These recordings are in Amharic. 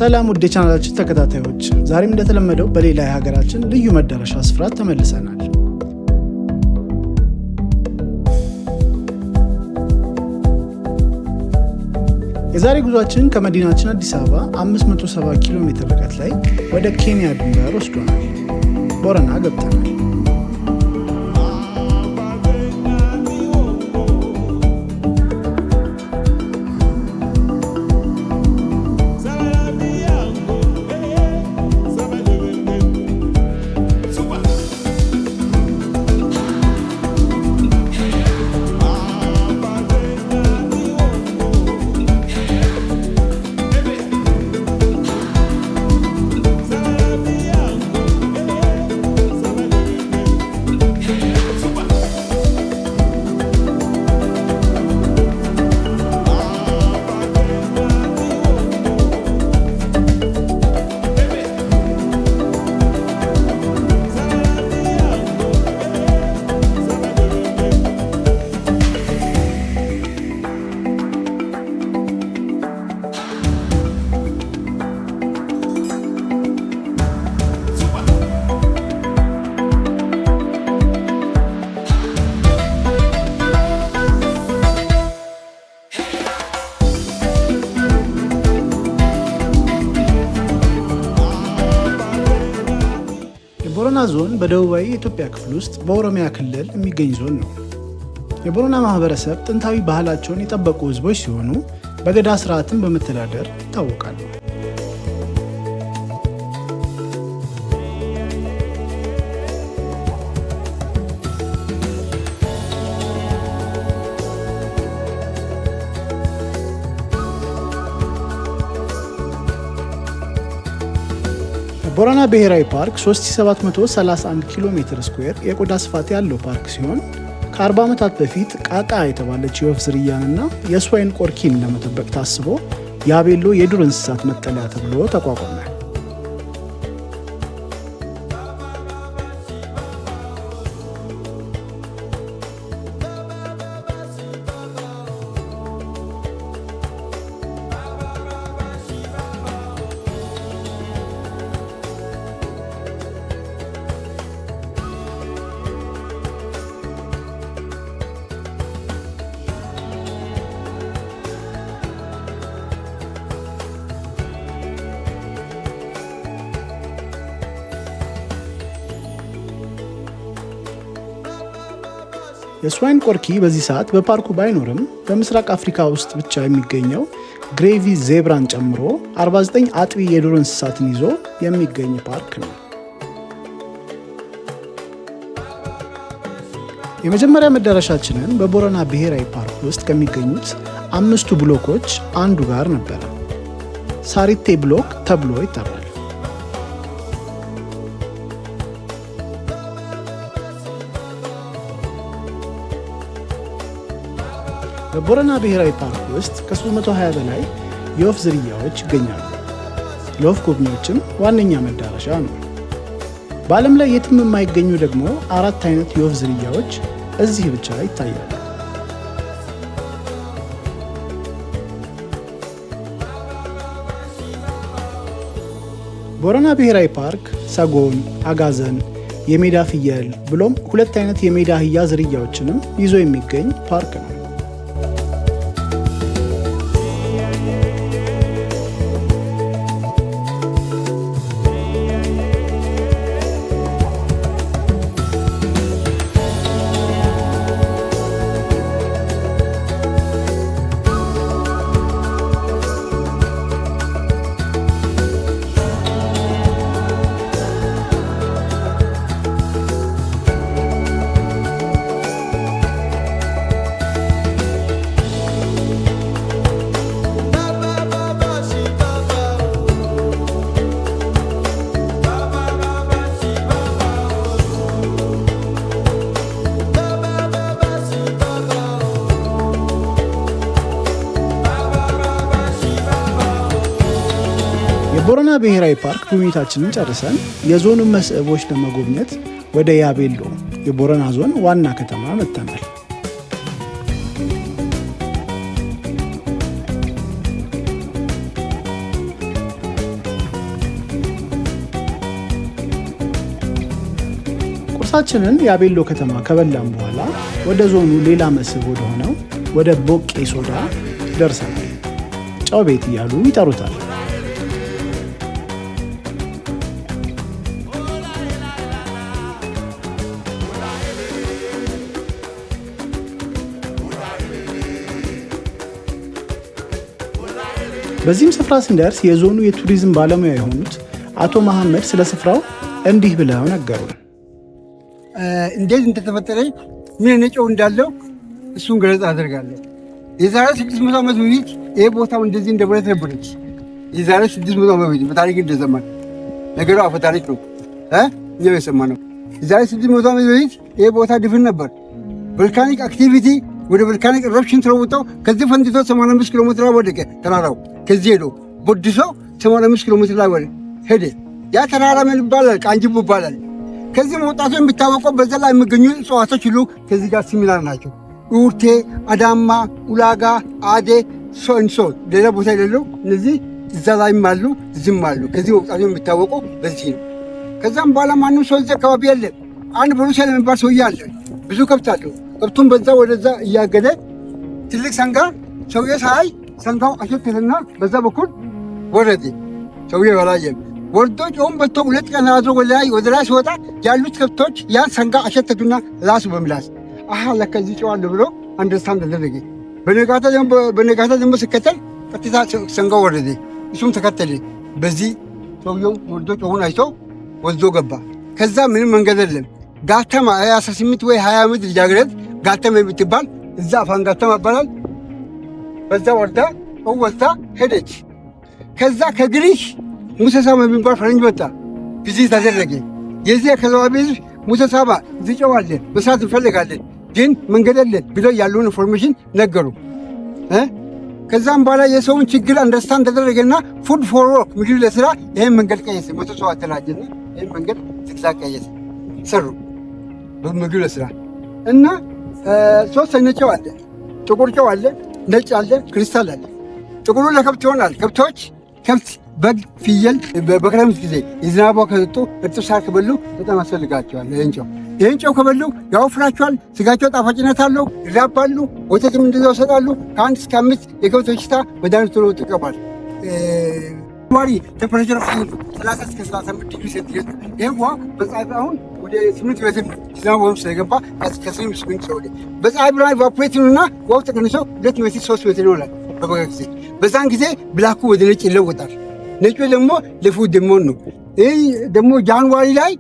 ሰላም ውድ የቻናላችን ተከታታዮች፣ ዛሬም እንደተለመደው በሌላ የሀገራችን ልዩ መዳረሻ ስፍራ ተመልሰናል። የዛሬ ጉዟችን ከመዲናችን አዲስ አበባ 570 ኪሎ ሜትር ርቀት ላይ ወደ ኬንያ ድንበር ወስዶናል። ቦረና ገብተናል። ቦረና ዞን በደቡባዊ የኢትዮጵያ ክፍል ውስጥ በኦሮሚያ ክልል የሚገኝ ዞን ነው። የቦረና ማህበረሰብ ጥንታዊ ባህላቸውን የጠበቁ ህዝቦች ሲሆኑ በገዳ ስርዓትን በመተዳደር ይታወቃሉ። ቦረና ብሔራዊ ፓርክ 3731 ኪሎ ሜትር ስኩዌር የቆዳ ስፋት ያለው ፓርክ ሲሆን ከ40 ዓመታት በፊት ቃቃ የተባለች የወፍ ዝርያንና የስዋይን ቆርኪን ለመጠበቅ ታስቦ የአቤሎ የዱር እንስሳት መጠለያ ተብሎ ተቋቋመ። የስዋይን ቆርኪ በዚህ ሰዓት በፓርኩ ባይኖርም በምስራቅ አፍሪካ ውስጥ ብቻ የሚገኘው ግሬቪ ዜብራን ጨምሮ 49 አጥቢ የዱር እንስሳትን ይዞ የሚገኝ ፓርክ ነው። የመጀመሪያ መዳረሻችንን በቦረና ብሔራዊ ፓርክ ውስጥ ከሚገኙት 5 ብሎኮች አንዱ ጋር ነበረ። ሳሪቴ ብሎክ ተብሎ ይጠራል። በቦረና ብሔራዊ ፓርክ ውስጥ ከ320 በላይ የወፍ ዝርያዎች ይገኛሉ። ለወፍ ጎብኚዎችም ዋነኛ መዳረሻ ነው። በዓለም ላይ የትም የማይገኙ ደግሞ 4 አይነት የወፍ ዝርያዎች እዚህ ብቻ ይታያሉ። ቦረና ብሔራዊ ፓርክ ሰጎን፣ አጋዘን፣ የሜዳ ፍየል ብሎም 2 አይነት የሜዳ አህያ ዝርያዎችንም ይዞ የሚገኝ ፓርክ ነው። የቦረና ብሔራዊ ፓርክ ጉብኝታችንን ጨርሰን የዞኑን መስህቦች ለመጎብኘት ወደ ያቤሎ የቦረና ዞን ዋና ከተማ መጥተናል። ቁርሳችንን የአቤሎ ከተማ ከበላም በኋላ ወደ ዞኑ ሌላ መስህብ ወደሆነው ወደ ቦቄ ሶዳ ደርሰናል። ጨው ቤት እያሉ ይጠሩታል። በዚህም ስፍራ ስንደርስ የዞኑ የቱሪዝም ባለሙያ የሆኑት አቶ መሐመድ ስለ ስፍራው እንዲህ ብለው ነገሩን። እንዴት እንደተፈጠረ ምን ነጨው እንዳለው እሱን ገለጻ አደርጋለሁ። የዛሬ 600 ዓመት በፊት ይሄ ቦታው እንደዚህ እንደብረት ነበረች። የዛሬ 600 ዓመት በፊት በታሪክ እንደዘመን ነገሩ አፈ ታሪክ ነው እኛው የሰማነው። የዛሬ 600 ዓመት በፊት ይሄ ቦታ ድፍን ነበር። ቮልካኒክ አክቲቪቲ ወደ ቮልካኒክ ኢረፕሽን ተለውጦ ከዚህ ፈንድቶ 85 ኪሎ ሜትር ወደቀ ተራራው። ከዚህ ሄዶ ቦድሶ 85 ኪሎ ሜትር ላይ ሄደ። ያ ተራራ ምን ይባላል? ቃንጅቡ ይባላል። ከዚህ መውጣቱ የሚታወቀው በዛ ላይ የሚገኙ እጽዋቶች ሁሉ ከዚህ ጋር ሲሚላር ናቸው። ኡርቴ፣ አዳማ፣ ኡላጋ፣ አዴ፣ ሶንሶ ሌላ ቦታ የሌለው እነዚህ እዛ ላይም አሉ እዚህም አሉ። ከዚህ መውጣቱ የሚታወቀው በዚህ ነው። ከዛም በኋላ ማንም ሰው እዚህ አካባቢ የለም። አንድ ብሩሴል የሚባል ሰውዬ አለ። ብዙ ከብት አለው። ከብቱን በዛ ወደዛ እያገደ ትልቅ ሰንጋ ሰውዬ ሳይ ሰንጋው አሸተተና በዛ በኩል ወረደ። ሰውዬ አላየም። ወርዶ ጮም በልቶ 2 ቀን አድሮ ወደ ላይ ሲወጣ ያሉት ከብቶች ያን ሰንጋ አሸተቱና ራሱ በምላስ አሃ ለካ እዚህ ጨዋለሁ ብሎ አንደርስታንድ አደረገ። በነጋታ ደግሞ ሲከተል ቀጥታ ሰንጋው ወረደ። እሱም ተከተለ። በዚህ ሰውየው ወርዶ ጮውን አይቶ ወልዶ ገባ። ከዛ ምንም መንገድ የለም። ጋተማ 18 ወይ 20 ዓመት ልጃገረድ ጋተማ የምትባል እዛ አፋን ጋተማ ይባላል። በዛ ወርዳ ወልታ ሄደች። ከዛ ከግሪክ ሙሴሳባ የሚባል ፈረንጅ መጣ። ቪዚት አደረገ። የዚህ አካባቢ ህዝብ ሙሴሳባ እዚህ ጨው አለ መስራት እንፈልጋለን ግን መንገድ የለን ብለው ያለውን ኢንፎርሜሽን ነገሩ። ከዛም በኋላ የሰውን ችግር አንደርስታንድ ተደረገና ፉድ ፎር ወርክ ምግብ ለስራ ይህን መንገድ ቀየሰ። መቶ ሰው አደራጀና ይህን መንገድ ዝግዛግ ቀየሰ ሰሩ ምግብ ለስራ እና 3 አይነት ጨው አለ። ጥቁር ጨው አለ፣ ነጭ አለ፣ ክሪስታል አለ። ጥቁሩ ለከብት ይሆናል። ከብቶች ከብት፣ በግ፣ ፍየል በክረምት ጊዜ የዝናቧ ከሰጡ እርጥብ ሳር ከበሉ በጣም ያስፈልጋቸዋል። ይህን ጨው ከበሉ ያወፍራቸዋል። ስጋቸው ጣፋጭነት አለው፣ ይራባሉ። ወተትም እንደዚያው ይሰጣሉ። ከ1 እስከ 5 የከብት በሽታ መድኃኒት ሆኖ ይጠቀማል። ዋሪ ቴምፐሬቸር 30 እስከ 35 ዲግሪ ሴንቲግሬድ። ይህ ውሃ በፀሐይ አሁን ወደ 8 ሜትር ዝናብ ወይም ስለገባ ከ8 ሰው በፀሐይ ብርሃን ኢቫፖሬትንና ውሃው ተቀንሶ 2 ሜትር 3 ሜትር ይሆናል በበጋ ጊዜ። በዛን ጊዜ ብላኩ ወደ ነጭ ይለወጣል። ነጩ ደግሞ ለፉድ የሚሆን ነው። ይህ ደግሞ ጃንዋሪ ላይ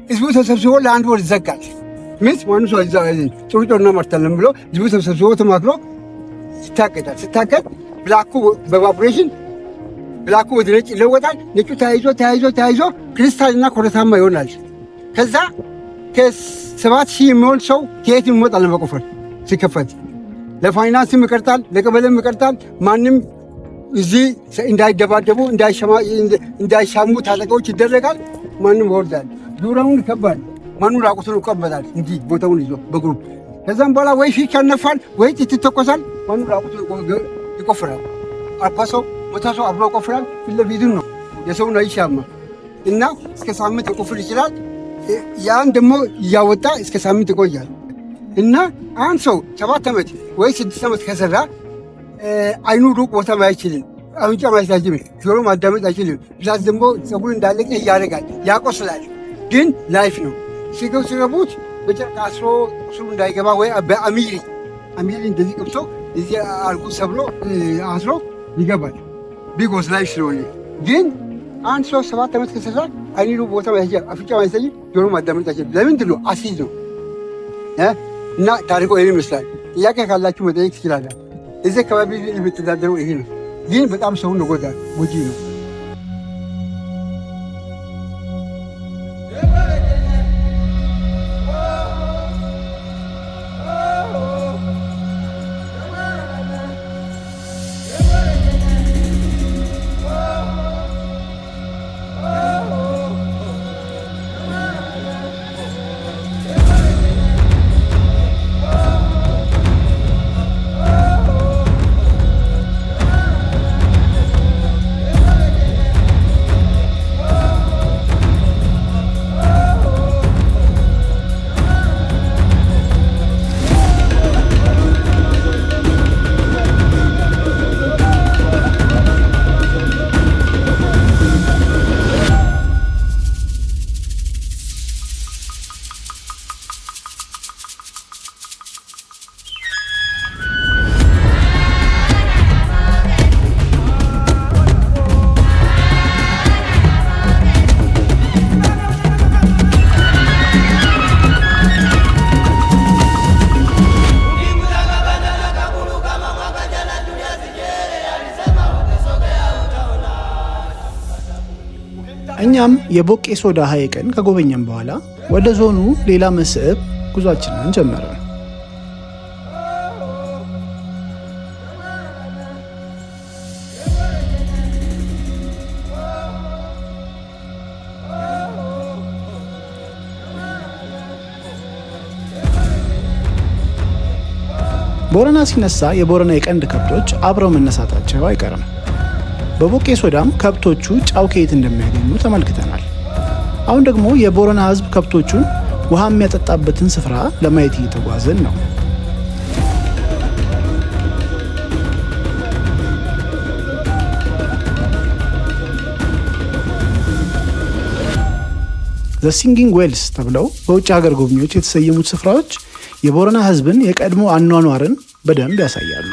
ህዝቡ ተሰብስቦ ለ1 ወር ይዘጋል። ምስ ማኑ ሰው ጥሩ ጮና ማርታለን ብሎ ህዝቡ ተሰብስቦ ተማክሮ ይታቀዳል። ሲታቀድ ብላኩ በኢቫፖሬሽን ብላኩ ወደ ነጭ ይለወጣል። ነጩ ተያይዞ ክሪስታልና ኮረታማ ይሆናል። ከዛ ከ7,000 የሚሆን ሰው ከየት ይመጣል ለመቆፈር ሲከፈት። ለፋይናንስም ይቀርጣል፣ ለቀበሌም ይቀርጣል። ማንም እዚህ እንዳይደባደቡ እንዳይሻሙ ታጠቃዎች ይደረጋል። ማንም ይወርዳል። ዙሪያውን ይከባል። ማኑ ራቁቱን ይቀበላል እንዲህ ቦታውን ይዞ በግሩፕ። ከዛም በኋላ ወይ ፊት ያነፋል ወይ ጥይት ይተኮሳል። ማኑ ራቁቱን ይቆፍራል። 40 ሰው 100 ሰው አብሮ ይቆፍራል። ፊት ለፊቱን ነው የሰውን አይሻማ እና እስከ ሳምንት ይቆፍር ይችላል። ያን ደግሞ እያወጣ እስከ ሳምንት ይቆያል። እና አንድ ሰው 7 ዓመት ወይ 6 ዓመት ከሰራ አይኑ ሩቅ ቦታ ማየት አይችልም። አፍንጫ ማየት አይችልም። ጆሮ ማዳመጥ አይችልም። ብዛት ደግሞ ፀጉር እንዳለቀ ያደርጋል፣ ያቆስላል። ግን ላይፍ ነው። ሲገቡት በጨርቅ አስሮ ቁስሉ እንዳይገባ ወይ በአሚሪ እንደዚህ ቅብሶ እዚህ አልኩ ሰብሮ አስሮ ይገባል። ቢኮዝ ላይፍ ስለሆነ። ግን አንድ ሰው 7 ዓመት ከሰራ አይኑ ሩቅ ቦታ ማየት አይችልም። አፍንጫ ማየት አይችልም። ጆሮ ማዳመጥ አይችልም። ለምንድን ነው? አሲድ ነው። እና ታሪኮ ይህን ይመስላል። ጥያቄ ካላችሁ መጠየቅ ትችላላችሁ። እዚህ አካባቢ የምትዳደረው ይሄ ነው። ግን በጣም ሰውን ይጎዳል፣ ጎጂ ነው። እኛም የቦቄ ሶዳ ሐይቅን ከጎበኘን በኋላ ወደ ዞኑ ሌላ መስህብ ጉዟችንን ጀመርን። ቦረና ሲነሳ የቦረና የቀንድ ከብቶች አብረው መነሳታቸው አይቀርም። በቦቄ ሶዳም ከብቶቹ ጫው ከየት እንደሚያገኙ ተመልክተናል። አሁን ደግሞ የቦረና ሕዝብ ከብቶቹን ውሃ የሚያጠጣበትን ስፍራ ለማየት እየተጓዝን ነው። ዘ ሲንጊንግ ዌልስ ተብለው በውጭ ሀገር ጎብኚዎች የተሰየሙት ስፍራዎች የቦረና ሕዝብን የቀድሞ አኗኗርን በደንብ ያሳያሉ።